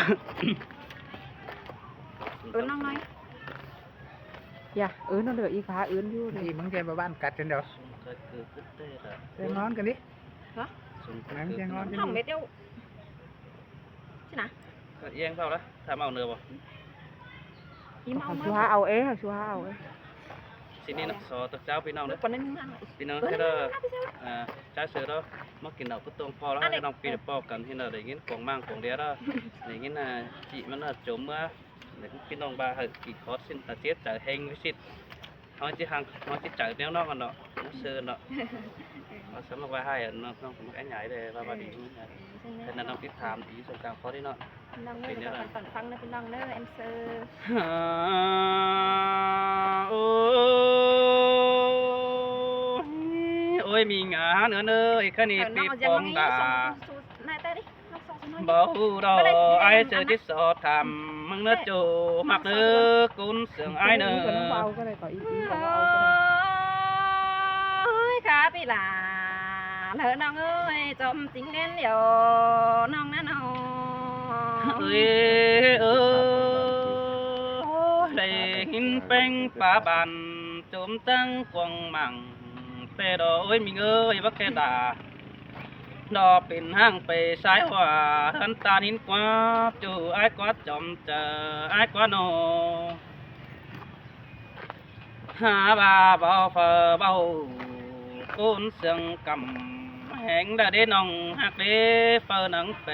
น้องน้อยnó được y phá vô thì mắng cho bạn cắt trên đầu cho ngon cái đi hả mắng cho ngon không biết đâu chứ nào yên vào đó tham màu nửa vào chú há ẩu chú há ẩu xin đi nó sò tật cháu pin đấy pin nó cái đó trái sữa đó mất kinh đầu cứ tôm po đó cái đồng pin po cần thì là để cái quảng mang quảng đĩa đó để cái là chị vẫn là trốn mưa để cái pin đồng ba hơi kỳ khó xin là chết trở hình với xịt nói chứ hàng nói chứ trở nếu nó còn đó nó sơ đó nó sớm mà ba hai nó không có cái nhảy để ba đi thế là nó biết tham ý xong càng khó đi nóเป็นน้องเลยฟังนะเป็นน้องเด้อเอ็มเซอร์ ôi mình ngã nữa nơi cái này bị bom đà bầu đó ai chơi chết sợ thầm măng nước chủ mặc nước cún sườn ai nữa khá bị là lỡน้องเอ้ยจมจริงเล่นเดียวน้องนั่นเอาđây hình bánh phá bàn chôm trắng quăng măngแต่ดอยมีเอ้ยบักแค่ตาดอเป็นห้างไปสายหัวหันตานินกว่าจูไอ้กว่าจอมเจอไอ้กว่าโนหาบาเบาเฟอเบากุนเสียงกำแหงดาเดน้องหักเดเฟอหนังแฝ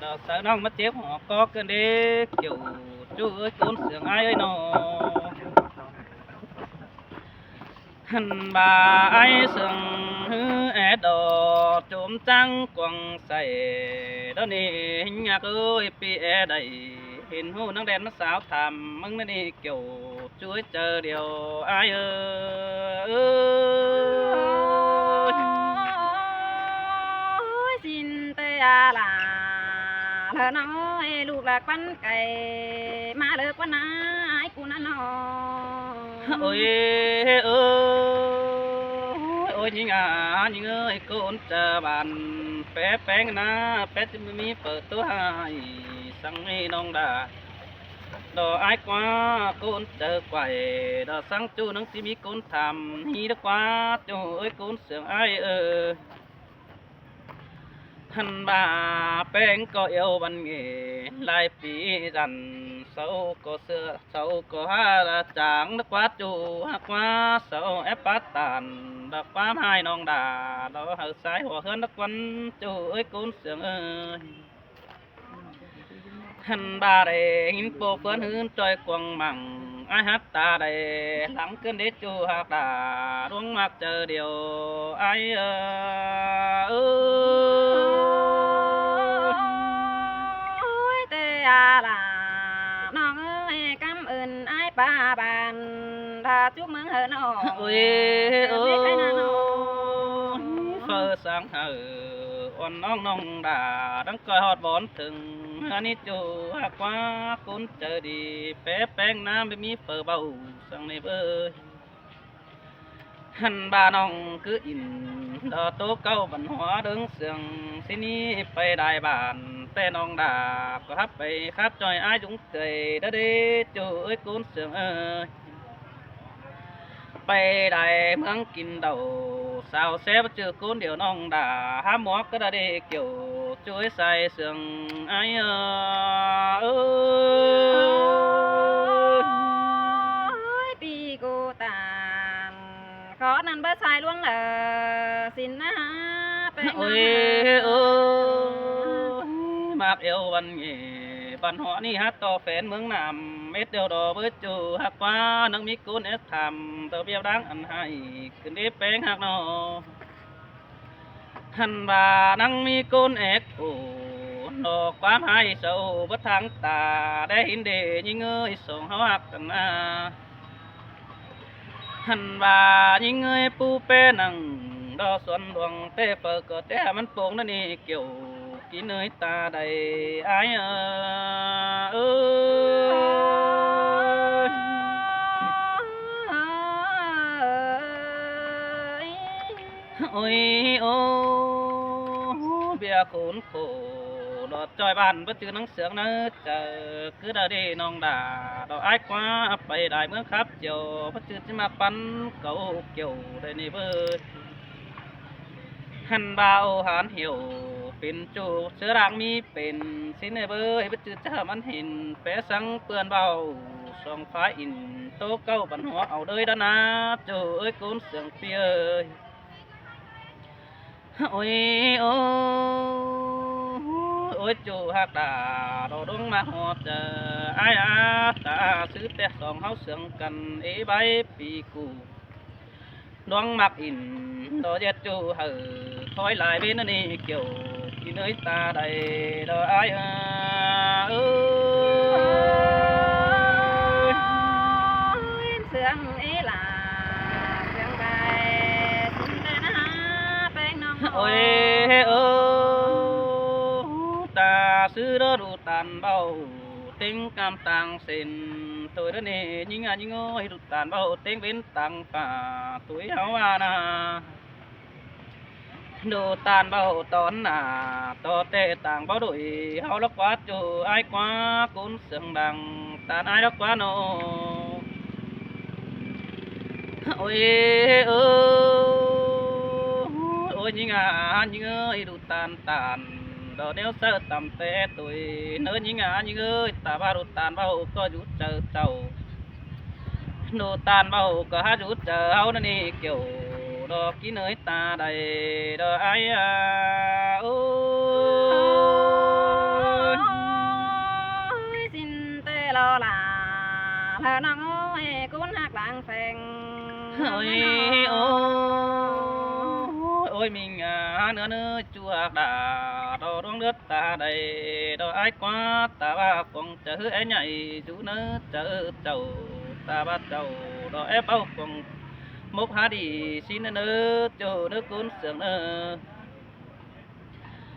ดอกเสือน้องมาเจ็บหัวก็เกินเดเกี่ยวจูเอ้ยกุนเสียงไอ้เอ้ยโนhành bà ai sừng hư đò trộm trăng quăng say đó nè hình nhạc ơi pi đầy hình hô nắng đen nó sáo thầm măng nó đi kiểu chuối chờ điều ai ơi xin tê à là thơ nói lục là quán cày mà được quán ai cũng ăn ôi ôi những ơi con chờ bàn bé bé na bé chim mi phở tôi hai sang mi nong đà đò ai quá con chờ quậy đò sang chu nắng chim mi con thầm hi đó quá chu ơi con sướng ai hành bà bên có yêu văn nghệ lại phí dần sâu có xưa sâu có ha chẳng nó quá chu quá sâu ép bát tàn đã quá hai non đà đó hơi sái hòa hơn nó quấn chu ơi cún sướng ơi hành bà đây hình bộ phấn hướng trời quăng măng ai hát ta đây lắng cơn đế chu hạt đà đúng mặc chờ điều ai làน้องเอ้ยกำเอิญไอ้ป้าบานถ้าจุ๊บมึงเหอะน้องเอ้ยเฟอสังเหออ่อนน้องน้องด่าดังคอยฮอดบอนถึงอันนี้จูหักว่าคุณเจอดีแป๊แป้งน้ำไม่มีเฟอเบาสังในเบยหันบาน้องคืออินดอโตเก้าบันหัวดึงเสียงสินี้ไปได้บ้านแต่น้องด่าก็ฮับไปครับจอยอ้ายจุงเกยเด้อเด้จูเอ้ยกุนเสียงเอ้ยไปได้เมืองกินเดาสาวแซ่บเจอกุนเดี๋ยวน้องด่าห้ามหมอกก็ได้เกี่ยวช่วยใส่เสียงอ้ายปีกูตานขอนันเบอร์สายล่วงสินนะเป็นโอ้ยmap yêu văn nghệ văn họ ni hát to phèn mướn nằm mét đều đỏ với chủ hát quá nâng mi cún ép thầm tờ biêu đáng ăn hay kinh đế bén hát nó hành bà nâng mi cún ép nó quá hay sâu bất thắng tà để hình đề những người sống háo hạc cần hành bà những người pu pe nâng đo xuân đoàn tê phở cờ têมันโป่งนั่นนี่เกี่ยวกินเนยตาใดไอ้เอ้ยโอ้ยโอ้เบียร์ขุนโขน đò trôi bàn bất chữ nắng sướng nỡ chờ cứ đợi đi nong đà đò ai quá bay đại mưa khắp chiều bất chữ chỉ mà bắn cầu kiểu đây này bơiหันบ่าวหันเหี่ยวเป็นจูเสือรางมีเป็นสินเบยบ่จืดจะมันเห็นแปะสังเปื้อนเบาสองฟ้าอินโตเก้าบันหัวเอาเด้ยด้านนาจูเอ้ยกุนเสียงเปียยโอ้ยโอ้โอ้ยจูหักดาดอดงมาหอดเจอไอ้อาตาซื้อแต่สองเฮาเสียงกันเอใบปีกูน้องมักอินดอเจ็ดจูเฮอคอยหลายbênนี่เกี่ยวที่เนื้อตาใดดอไอเอเสียงเอลาเสียงไก่สุนทรนาแป้งน้องโอ้ยเออตาซื้อดอดูตันเบาเต็งกำตังเส้นตัวเดนี่ยิงยิงโอ้ยดูตันเบาเต็งเป็นตังป่าตัวเฮาว่านาดูตานเบาตอนหน้าต่อเตะต่างเบาดุยเฮาลักว่าจูไอ้กว่ากุนเสียงดังตานไอ้ลักว่าโนโอ้ยเออโอ้ยยิงยิงเอ้ยดูตานตานดอเดียวเสือต่ำเตะตุยเนื้อยิงยิงเอ้ยตาบาดูตานเบาก็หยุดเจอเจ้าดูตานเบาก็หาหยุดเจอเฮานั่นนี่เกี่ยวดอกกี่เนยตาใดดอกไอ้โอ้ยสินเตลอลาเธอน้องเอ้ยกุนหักหลังแฝงโอ้ยโอ้โอ้ยมิงเนื้อเนื้อจัวดาดอกดวงเลือดตาใดดอกไอ้กว่าตาบ้ากงเจอไอ้ใหญ่จูเนื้อเจอเจ้าตาบ้าเจ้าดอกไอ้เป้ากงmốc há đi xin nơ cho nước cuốn sương nơ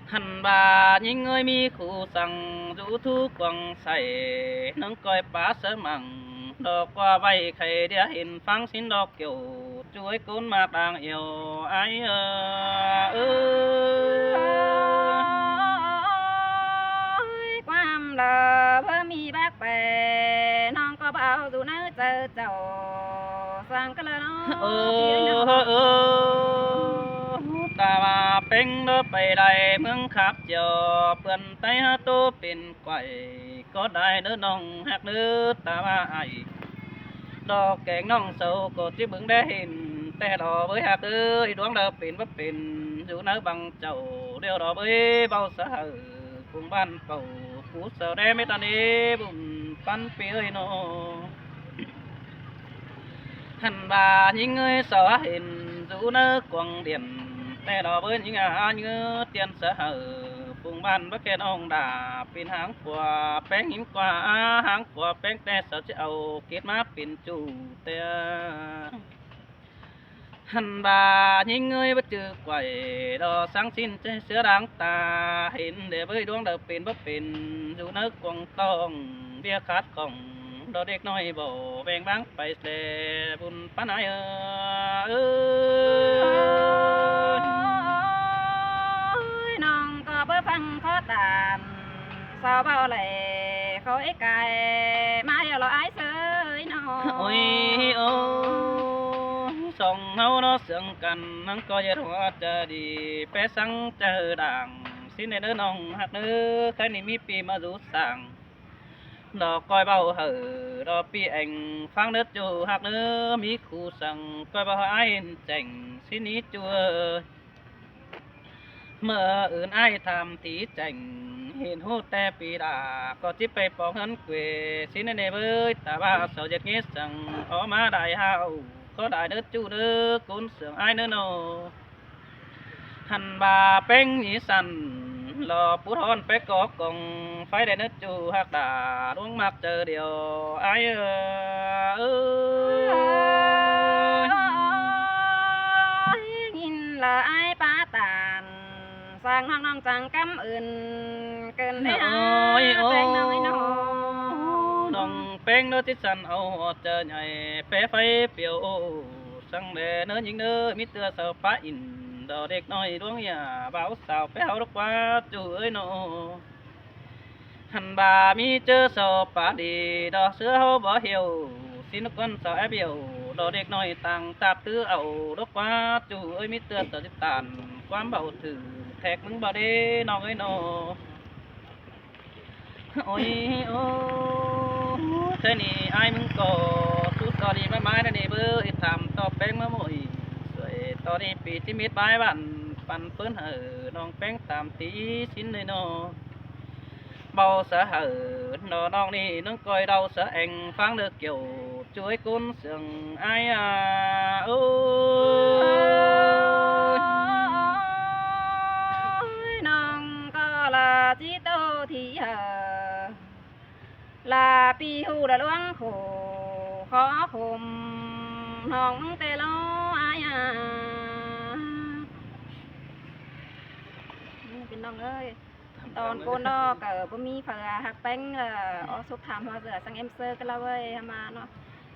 hằn bà nhìn người mi khu sang rủ thu quăng say nâng coi bá sơ măng đò qua bay khay đĩa hình phăng xin đò kiểu chuối cuốn mạc đang yêu ai quam lờ bơ mi bác bè non có bao dù nỡ chờ chầu sang cái nóตาว่าเป็นเด้อไปได้เมืองขับจอเปื่อนไตหาโตเป็นไก่ก็ได้เด้อน้องหักเด้อตาว่าไอดอกแกงน้องเสาก็จิบึงได้เห็นแต่ดอกเบ้ยหักเด้อดวงเด้อเป็นบ่เป็นอยู่เนื้อบังเจ้าเดียวดอกเบ้ยเบาสะหือคุงบ้านเป่าผู้เสาได้ไม่ตานี้บุ่มปั้นเปียโนหันbà những người sợ hình dù nơ quăng điệnแต่ดอกเบิ้ลยิงยิงเตียนเสือหือปุ่งบ้านบักแกนองดาเป็นหางขวาแป้งหิมกว่าหางขวาแป้งแต่เสือจะเอาเกศมาเป็นจูเตียหันบ่ายิงเงยบัดจือไกวดอกสังสินใจเสือดังตาเห็นเดี๋ยวเบิ้ลดวงเดือเป็นบ่เป็นอยู่เนื้อกวงตองเบี้ยขาดกล่องดอกเด็กน้อยบ่แบ่งบางไปเสลบุญปานายน้องก็เบิ่ฟังขอตามสาวเบาไหลเขาไอ้ไก่มาอย่าเราไอ้เสยน้องโอ้ยโอ้ส่องเฮาเนาะเสียงกันนั่งก็อย่าหัวจะดีแปะสังเจอด่างสิในเด้อน้องหักเด้อใครนี่มีปีมาดูสั่งดอกก้อยเบาเหอดอกปีเอ็งฟังเด้อจูหักเด้อมีคู่สั่งก้อยเบาไอ้เจ๋งสินี้จัวเมื่ออื่นไอ้ทำตีเจ๋งเห็นหูแต่ปีดาก็จิไปปองเงินเกวสิในเบ้ยแต่ว่าเสาเจ็ดเงี้ยสั่งออกมาได้เฮาก็ได้เด้อจูเด้อกุนเสียงไอ้เด้อโนหันบ่าเป้งหนีสันรอปูทอนไปกอกกองไฟได้เนื้อจูหักดาดวงมักเจอเดียวไอ้ยินละไอ้ป้าตานสร้างน้องจังกำอื่นเกินได้แป้งน้อยน้องน้องแป้งเนื้อที่สันเอาเจอใหญ่แป้ไฟเปียวสังเดเนื้อยิงเนื้อมิเตอร์เสาป้าอินดอกเด็กน้อยดวงยาบ่าวสาวไปเอาดอกว่าจูเอ้ยโน bà mi chớ sò bà đi đò sữa hô bỏ hiểu xin con sò ép hiểu đò đếch nói tăng tạp tứ ẩu đốc quá chủ ơi mi tưa sờ tàn quán bảo thử thẹt nứng bảo đê nó ơi nó ôi ô thế này aiมึงก็สุดตอนนี้ไม่ไม้นั่นนี่เบอร์ทำต่อแป้งมาหมดสวยตอนนี้ปีที่มิดไม้บ้านปั่นเปิ้นน้องแป้งตามตีชิ้นเลยเนาะเบาสะน้องนี่น้องคอยเดาสะเองฟังđược kiểu chuối cún sừng aiน้องก็là chỉ tô thì là pi hu là loáng khổ khó khumน้องtê lo aiเป็นน้องเอ้ยตอนโกนเนาะก็บ่มีเผาหักแป้งเอาสุกถามว่าเสือสังเอ็มเซอร์กันแล้วเว้ยมาเนาะ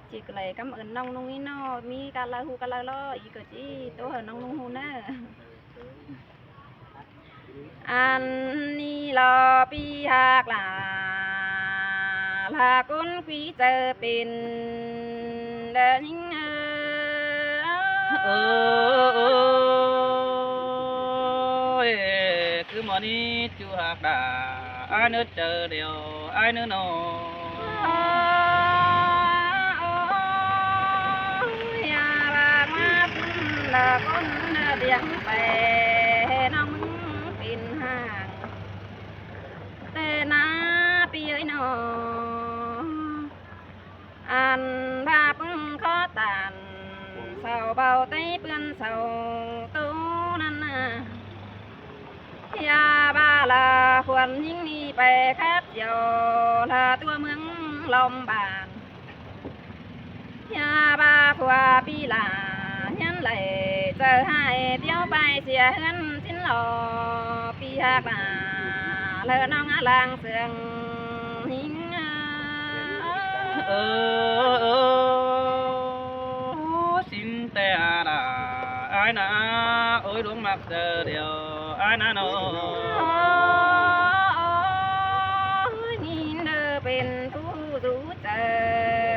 จีก็เลยกำเอิญน้องนุ่งนี่เนาะมีการละหูกันละล้ออีกก็จีตัวเหน้องนุ่งหูเนอะอันนี้รอปีหักลากุนคุยเจอเป็นเดินยิ่งcứ món đi chú hạc đà ai nữa chờ điều ai nữa nọ là con điện về nó mừng pin hàng tê na pi ơi nó ăn ba bưng khó tàn sầu bao tay bươn sầu tú năn ya ba là khuẩn những đi về khát chiều là tua mướn lòng bàn ya ba phùa pi là nhân lại giờ hai tiêu bài xìa hơn xin lò pi hạc là lỡ nong á làng sườn hình xin tè là ai na ôi đúng mặt giờ điều ai na nó nhìn đơ bên tu rú chờ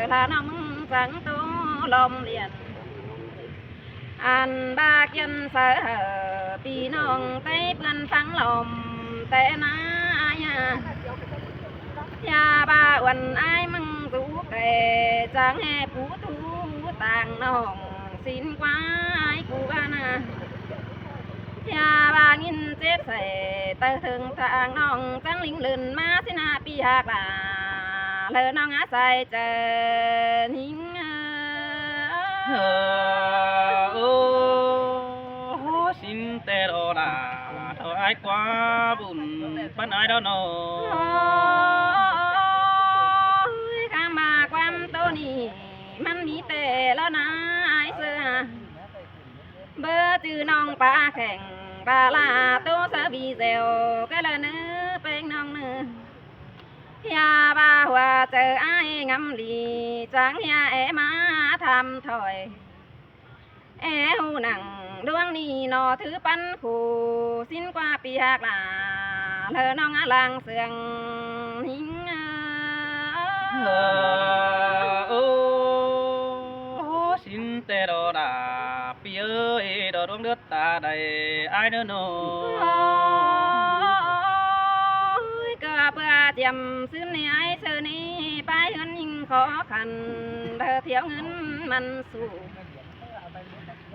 là nong sáng tu lom liền anh ba chân sợ pi nong tay bươn phẳng lom tệ na ai ya ba quần ai măng rú kề chẳng hè phú thu tàng nong xin quá ai cụ na ya ba nghìn chết sẻ tơ thường thang nong trắng linh lươn má xin pi hạc là lơ nong á say chờ nín xin tê đồ là thôi ai quá buồn phân ai đó nó cam bà quan tô nì man mi tê lo na ai xưa bơ từ nong ba khèng bà là tô sa vì dèo cái là nữ bên nong nữ ya ba hòa chờ ai ngắm lì chẳng ya em má tham thổi hu nặng đuông ni nó thứ bắn khổ xin qua pi hạc là lơ nong á làng sườn hình xin tê đồ đà pi ơi đồ đuông đứt ta đầy ai nữa nô cơ bữa chìm xứ này ai sơ này bài hơn nhưng khó khăn đỡ thiếu ngân man sù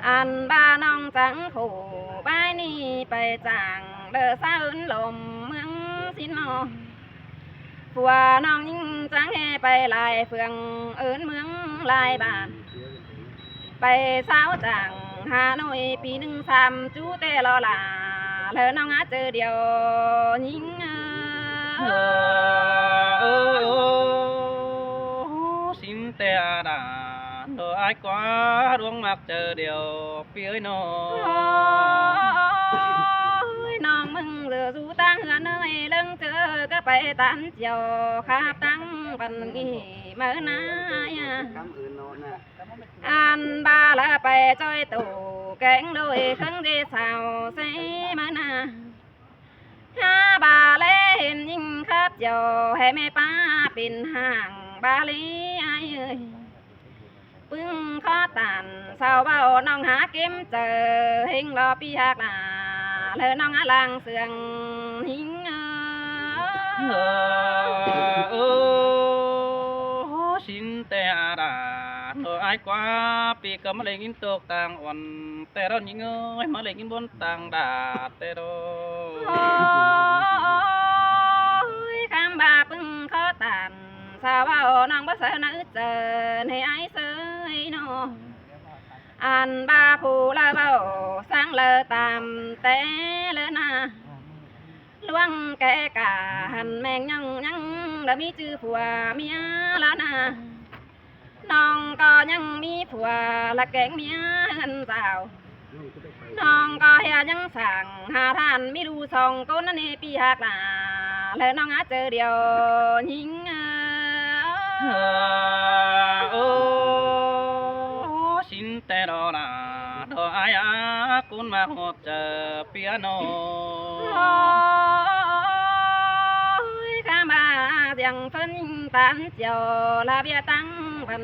anh ba nong trắng khổ bài ni bài chàng đỡ xa ơn lồm mương xin nó phùa nong nhưng trắng nghe bài lại phường ơn mương lại bàn bài sao chàng Hà Nội pi nâng xàm chú tê lo là lỡ nong á chờ điều nhìn xin tè đà đồ ai quá đuông mặt chờ điều phía nó nong mừng giờ du tăng hứa nơi lưng chờ các bài tán chiều khắp tăng phần kỳ mơ nái anh ba là bài chơi tủ cánh đôi khấn đi xào xe mơ na ha bà lên nhìn khắp เจียวให้แม่ป้าเป็นห่างบาลีไอ้เอ้ยปึ้งข้อตานสาวเบาน้องหาเก็มเจอเฮงรอปีหักหน้าเลยน้องอาลังเสืองหิงเออสินแต่อาดาตัวไอ้กว่าปีก็มาเล่นกินตกต่างอ่อนแต่เรายิงเอ้ยมาเล่นกินบนต่างดาแต่เรา โอ้ยคำบาปึงข้อตานสาวเบาน้องบ่เสนอเจอให้ไอ้เสยโนอันบาผู้ละเบาสร้างเลอตามแต่เลอนาลวงแกกะหันแมงยังแล้วมีชื่อผัวเมียแล้วนะน้องก็ยังมีผัวละแกงเมียเงินสาวน้องก็เฮียยังสั่งหาท่านไม่รู้สองคนนั่นเองปีหักหน้าแล้วน้องอาเจอเดียวยิงโอ้สินแต่ดอลาดออายาคุณมาหอบเจอเปียโน ข้ามาเสียงเพิ่นตานเจียวลาเบียตั้งพัน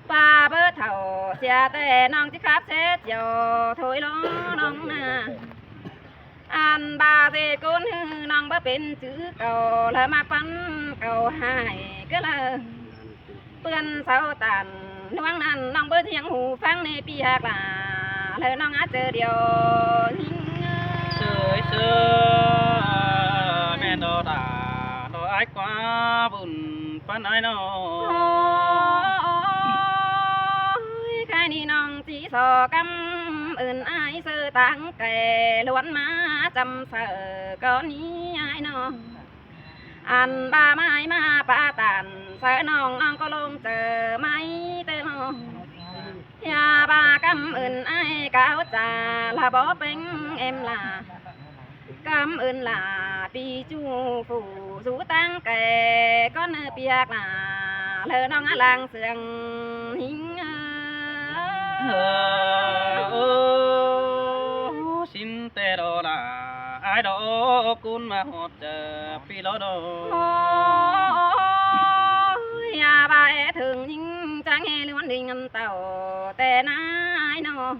ป้าเบิดเท่าเสียแต่น้องที่ขับเสียเจียวถอยล้อน้องนาอันบาเสกุนน้องบ่เป็นจื้อเก่าแล้วมาปั้นเก่าหายก็เลยเปื้อนเสาตันน้องนั้นน้องเบิดเทียงหูฟังในปีหักหน้าแล้วน้องอาเจอเดียวหิ้งเสยแม่ดอดาดอไอ้กว่าบุญปันไอ้นอใครนี่น้องจีสอกำอื่นไอ้เสือตังแก่ล้วนมาจำเสือก่อนนี้ไอ้น้องอันบาไม้มาปาตันเสือน้องก็ลงเจอไม้เตมอยาบากำอื่นไอ้เก้าจ่าละบ่เป็นเอ็มล่ะกำอื่นล่ะปีจูฝูสูตั้งแก่ก็เนื้อเปียกล่ะเลอน้องอาลังเสืองหิงสินแต่ดอลาไอ้ดอคุณมาหอบเจอปีล้อดอยาบาเอถึงยิงจังเฮล้วนดิ่งเงินเต่าแต่นายน้อง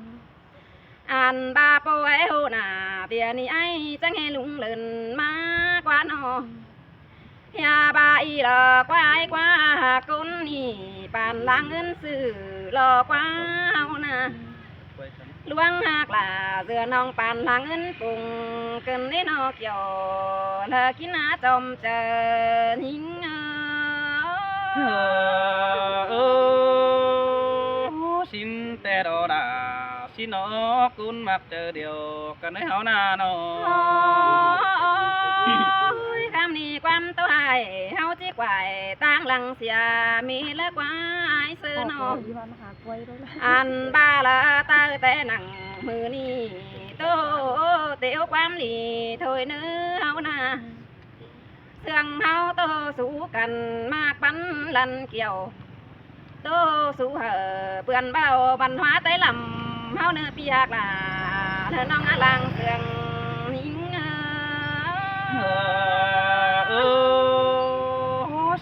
อันบาโปไอโหนาเบียนี่ไอจังเฮลุงเลินมากกว่าน้องยาบาอีหลอกว่าไอกว่าคนนี่ปานล้างเงินซื้อหลอกว่าเอานะลวงหักล่ะเสือน้องปานล้างเงินปุ่งเกินได้นอเกี่ยวเลอกินหาจมเจอหิงสินแต่ดอดาสินอคุณมักเจอเดียวกันในเฮาหน้าน้อคำนี้ความตัวไอ้เฮาจีกวายตั้งหลังเสียมีเลิกว่าไอ้เสือนออันบาละตาแต่หนังมือนี่โตเตียวความหลีถอยเนื้อเฮานาเสื่องเฮาโตสู้กันมากปันลันเกี่ยวโตสู้เหอเปื่อนเบาบันhóa tới lầmเฮาเนื้อปีหักล่ะเธอน้องอาลังเสื่องหิง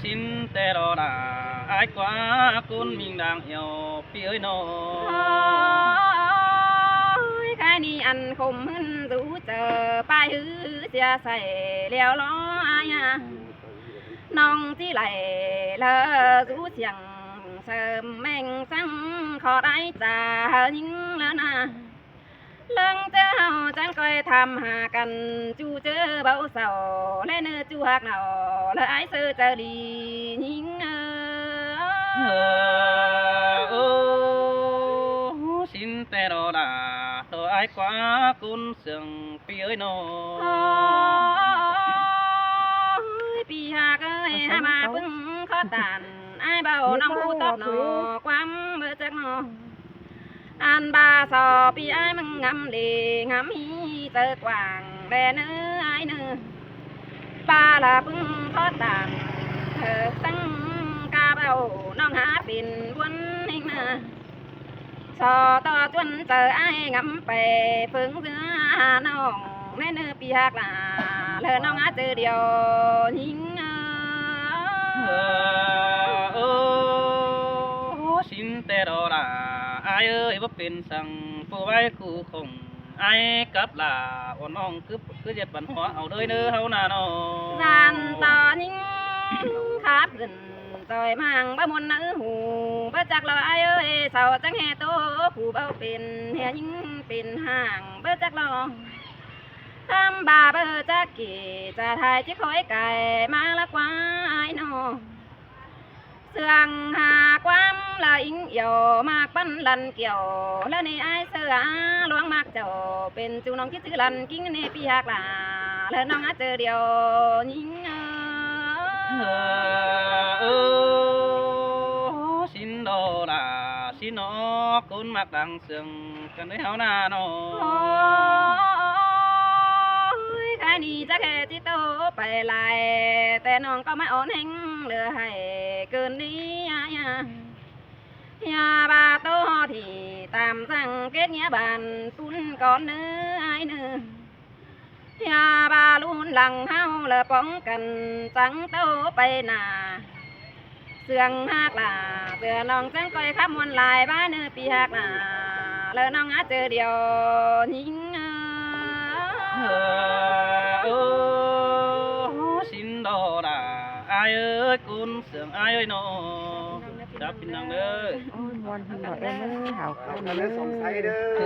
สินแต่ดอดาไอ้กว่าคุณมิงดังเหี่ยวปีเอ้ยน้อใครนี่อันคมหึนรู้เจอป้ายหือเสียใส่เลี้ยวล้ออายน้องที่ไหลเลอรู้เสียงเสริมแมงสังขอได้จ่ายิงแล้วนะเรื่องเจ้าจังคอยทำหากันจูเจอเบาเสาและเนื้อจูหักหนอและไอ้เสือเจอดียิงสินแต่ดอดาดอไอ้กว่าคุณเสื่องปีเอ้ยน้อปีหักเอ้ยหามาพึ่งข้อตันไอ้เบาน้องผู้ตอบหนอความเบื่อจักหนออันบาสอปีไอ้มึงงำดีงำฮีเจอกวางแบเนื้อไอ้เนื้อปลาละพึ่งข้อตันเธอตั้งกาเบาน้องหาปิ่นวนเองนะสอต่อจนเจอไอ้งำไปพึ่งเสือน้องแม่เนื้อปีหักล่ะ lời nó ngã từ điều nhìn xin tê đó là ai ơi bất bình rằng phụ vai cụ khổng ai cấp là ôn ong cứ dệt bản hóa ở đời nữa hậu nào nó gian to nhìn khát gần rồi mang ba muôn nữ hù bớt chắc là ai ơi sao chẳng hề tố phụ bao tiền hè những tiền hàng bớt chắc lo tham bà bớt chắc kỳ trả thai chiếc khói cài mà là quá ai nó sương hà quam là ính yêu mạc bắn lần kiểu lên này ai sơ á loang mạc chầu bên chú nong chiếc chữ lần kinh này pi hạc là lên nong á chờ điều nhìn xin đồ là xin nó côn mặc đằng sương cần đấy háo na nó cái đi chắc hệ chỉ tô phải lạiแต่น้องก็ไม่อ่อนแห้งเหลือให้เกินนี้bà tô thì tạm rằng kết nghĩa bàn tuôn con nữ ai nữa bà luôn lặng hao là bóng cần trắng tô bay nà sương hát là giờ nong trắng coi khắp muôn lại ba nữ pi hát là lỡ nong á chờ điều nhìn xin đồ là ai ơi cún sương ai ơi nó đáp tin năng ơi โอ้ยมวนหัวเอ็นเลยหาว เอามาเลยสงสัยเด้อ